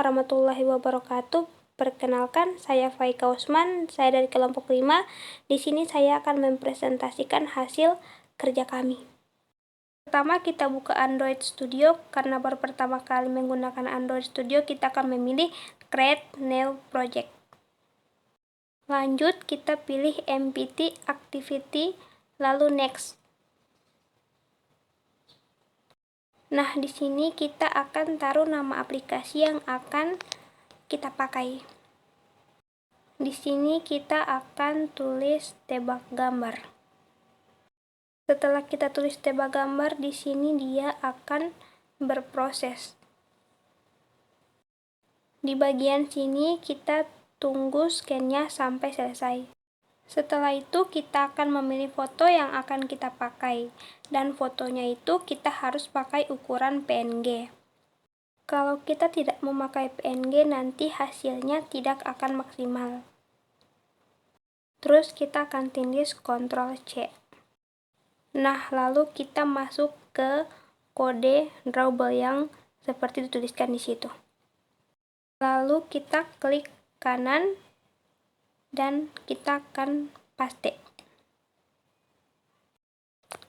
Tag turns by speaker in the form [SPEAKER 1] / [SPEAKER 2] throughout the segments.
[SPEAKER 1] warahmatullahi wabarakatuh. Perkenalkan, saya Faika Usman, saya dari kelompok 5. Di sini saya akan mempresentasikan hasil kerja kami. Pertama, kita buka Android Studio. Karena baru pertama kali menggunakan Android Studio, kita akan memilih Create New Project. Lanjut, kita pilih MPT Activity, lalu Next. Nah, di sini kita akan taruh nama aplikasi yang akan kita pakai. Di sini kita akan tulis tebak gambar. Setelah kita tulis tebak gambar, di sini dia akan berproses. Di bagian sini kita tunggu scan-nya sampai selesai. Setelah itu kita akan memilih foto yang akan kita pakai, dan fotonya itu kita harus pakai ukuran PNG. Kalau kita tidak memakai PNG, nanti hasilnya tidak akan maksimal. Terus kita akan tindih Ctrl C. Nah, lalu kita masuk ke kode drawable yang seperti dituliskan di situ. Lalu kita klik kanan dan kita akan paste.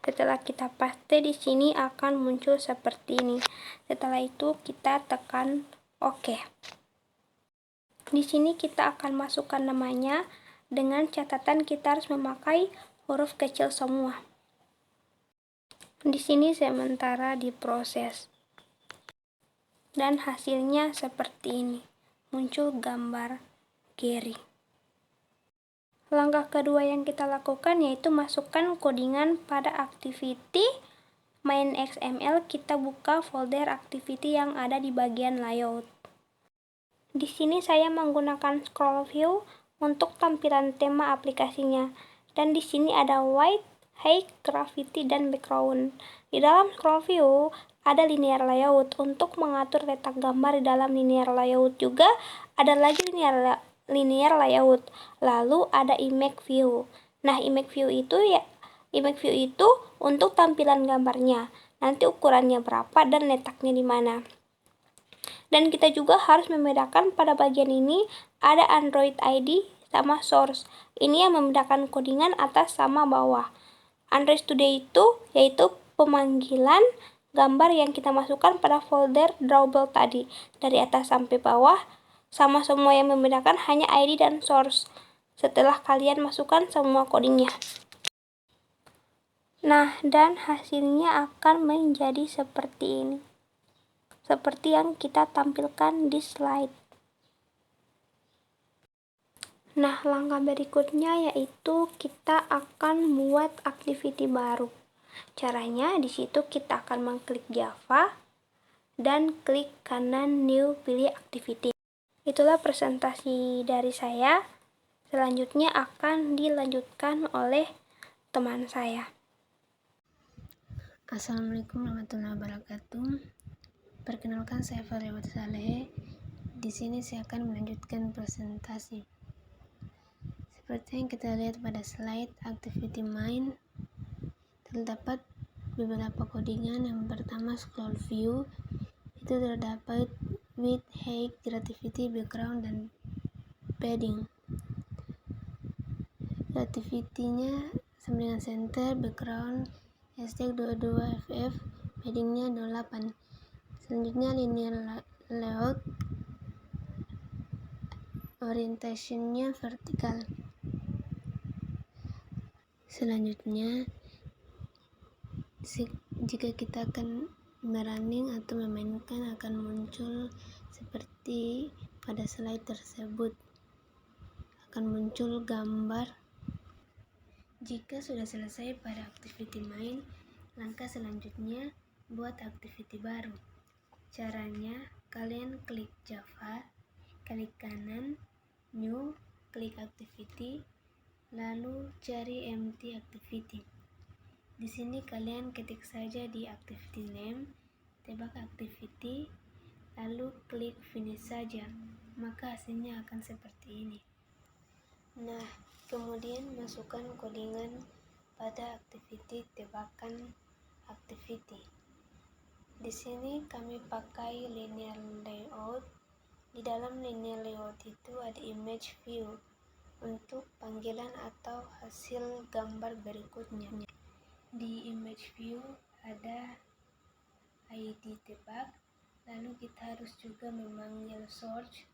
[SPEAKER 1] Setelah kita paste, di sini akan muncul seperti ini. Setelah itu kita tekan OK. Di sini kita akan masukkan namanya, dengan catatan kita harus memakai huruf kecil semua. Di sini sementara diproses. Dan hasilnya seperti ini. Muncul gambar Gary. Langkah kedua yang kita lakukan yaitu masukkan codingan pada activity main.xml. Kita buka folder activity yang ada di bagian layout. Di sini saya menggunakan scroll view untuk tampilan tema aplikasinya. Dan di sini ada white, height, gravity, dan background. Di dalam scroll view ada linear layout untuk mengatur letak gambar. Di dalam linear layout juga ada lagi linear layout. Lalu ada image view. Nah, image view itu untuk tampilan gambarnya. Nanti ukurannya berapa dan letaknya di mana. Dan kita juga harus membedakan pada bagian ini ada Android ID sama source. Ini yang membedakan codingan atas sama bawah. Android Studio itu yaitu pemanggilan gambar yang kita masukkan pada folder drawable tadi. Dari atas sampai bawah sama semua, yang membedakan hanya ID dan source. Setelah kalian masukkan semua codingnya. Nah, dan hasilnya akan menjadi seperti ini. Seperti yang kita tampilkan di slide. Nah, langkah berikutnya yaitu kita akan buat activity baru. Caranya di situ kita akan mengklik Java dan klik kanan New, pilih Activity. Itulah presentasi dari saya. Selanjutnya akan dilanjutkan oleh teman saya.
[SPEAKER 2] Assalamualaikum warahmatullahi wabarakatuh. Perkenalkan, saya Faryawati Saleh. Di sini saya akan melanjutkan presentasi. Seperti yang kita lihat pada slide activity main, terdapat beberapa codingan. Yang pertama scroll view, itu terdapat width, height, gravity, background, dan padding. Gravity-nya sama dengan center, background hashtag 22ff, paddingnya 28. Selanjutnya linear layout, orientationnya vertikal. Selanjutnya, jika kita akan merunning atau memainkan, akan muncul seperti pada slide tersebut, akan muncul gambar. Jika sudah selesai pada activity main, langkah selanjutnya buat activity baru. Caranya, kalian klik Java, klik kanan New, klik Activity, lalu cari empty activity. Di sini kalian ketik saja di activity name, tebak activity, lalu klik finish saja, maka hasilnya akan seperti ini. Nah, kemudian masukkan codingan pada activity tebakan activity. Di sini kami pakai linear layout Di dalam linear layout itu ada image view untuk panggilan atau hasil gambar berikutnya. Di image view ada ID tebak, lalu kita harus juga memanggil source,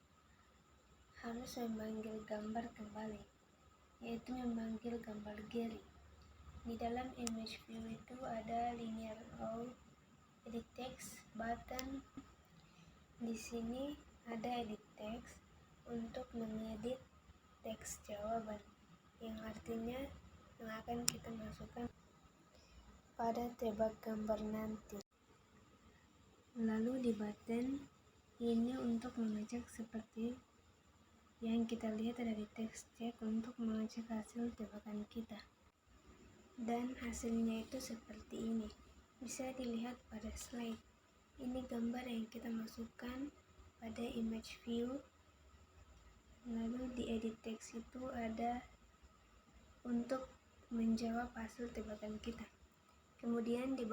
[SPEAKER 2] harus memanggil gambar kembali, yaitu memanggil gambar Gary. Di dalam image view itu ada linear row, edit text, button. Di sini ada edit text untuk mengedit teks jawaban, yang artinya yang akan kita masukkan pada tebak gambar nanti. Lalu di button ini untuk mengecek seperti yang kita lihat ada di text check untuk mengecek hasil tebakan kita. Dan hasilnya itu seperti ini. Bisa dilihat pada slide. Ini gambar yang kita masukkan pada image view. Lalu di edit text itu ada untuk menjawab hasil tebakan kita. Kemudian di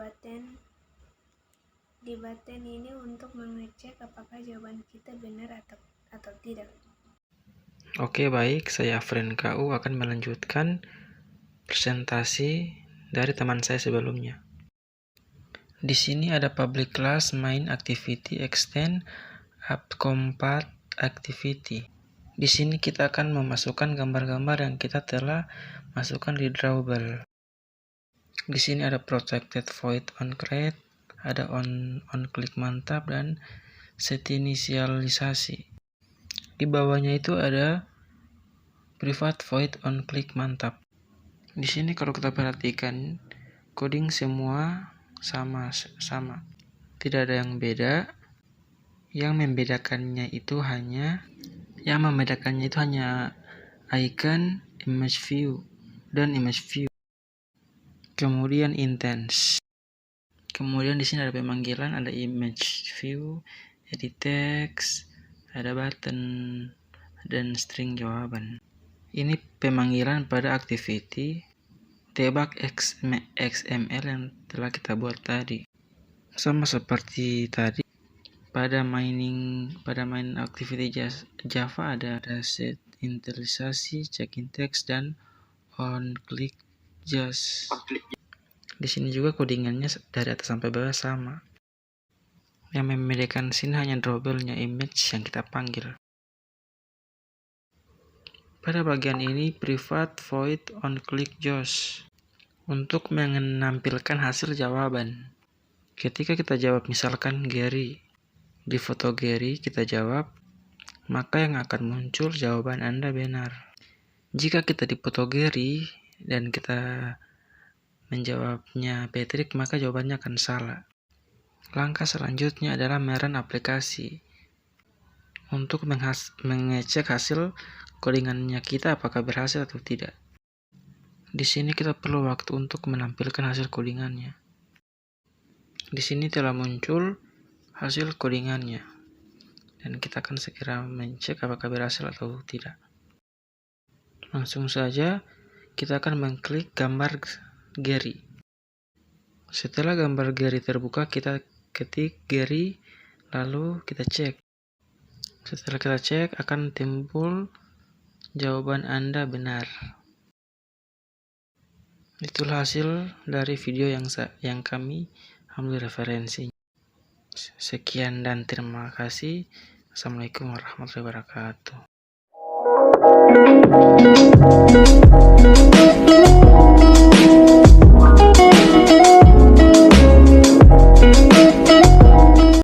[SPEAKER 2] button ini untuk mengecek apakah jawaban kita benar atau tidak.
[SPEAKER 3] Oke, baik, saya Afren KU akan melanjutkan presentasi dari teman saya sebelumnya. Di sini ada public class main activity extend up compat activity. Di sini kita akan memasukkan gambar-gambar yang kita telah masukkan di drawable. Di sini ada protected void on create, ada on click mantap, dan set inisialisasi. Di bawahnya itu ada private void on click mantap. Di sini kalau kita perhatikan coding semua sama. Tidak ada yang beda. Yang membedakannya itu hanya icon, image view, dan image view. Kemudian intense. Kemudian di sini ada pemanggilan, ada image view, edit text, ada button, dan string jawaban. Ini pemanggilan pada activity tebak XML yang telah kita buat tadi. Sama seperti tadi, pada main activity Java ada set initialisasi, check-in text, dan on click just. Di sini juga codingannya dari atas sampai bawah sama. Yang membedakan sini hanya drawable-nya image yang kita panggil. Pada bagian ini private void on click just untuk menampilkan hasil jawaban. Ketika kita jawab misalkan Gary, di foto Gary kita jawab, maka yang akan muncul jawaban Anda benar. Jika kita di foto Gary dan kita menjawabnya Patrick, maka jawabannya akan salah. Langkah selanjutnya adalah merun aplikasi untuk mengecek hasil codingannya kita apakah berhasil atau tidak. Di sini kita perlu waktu untuk menampilkan hasil codingannya. Di sini telah muncul hasil codingannya dan kita akan segera mencek apakah berhasil atau tidak. Langsung saja kita akan mengklik gambar Gary. Setelah gambar Gary terbuka, kita ketik Gary, lalu kita cek. Setelah kita cek, akan timbul jawaban Anda benar. Itulah hasil dari video yang kami ambil referensinya. Sekian dan terima kasih. Assalamualaikum warahmatullahi wabarakatuh.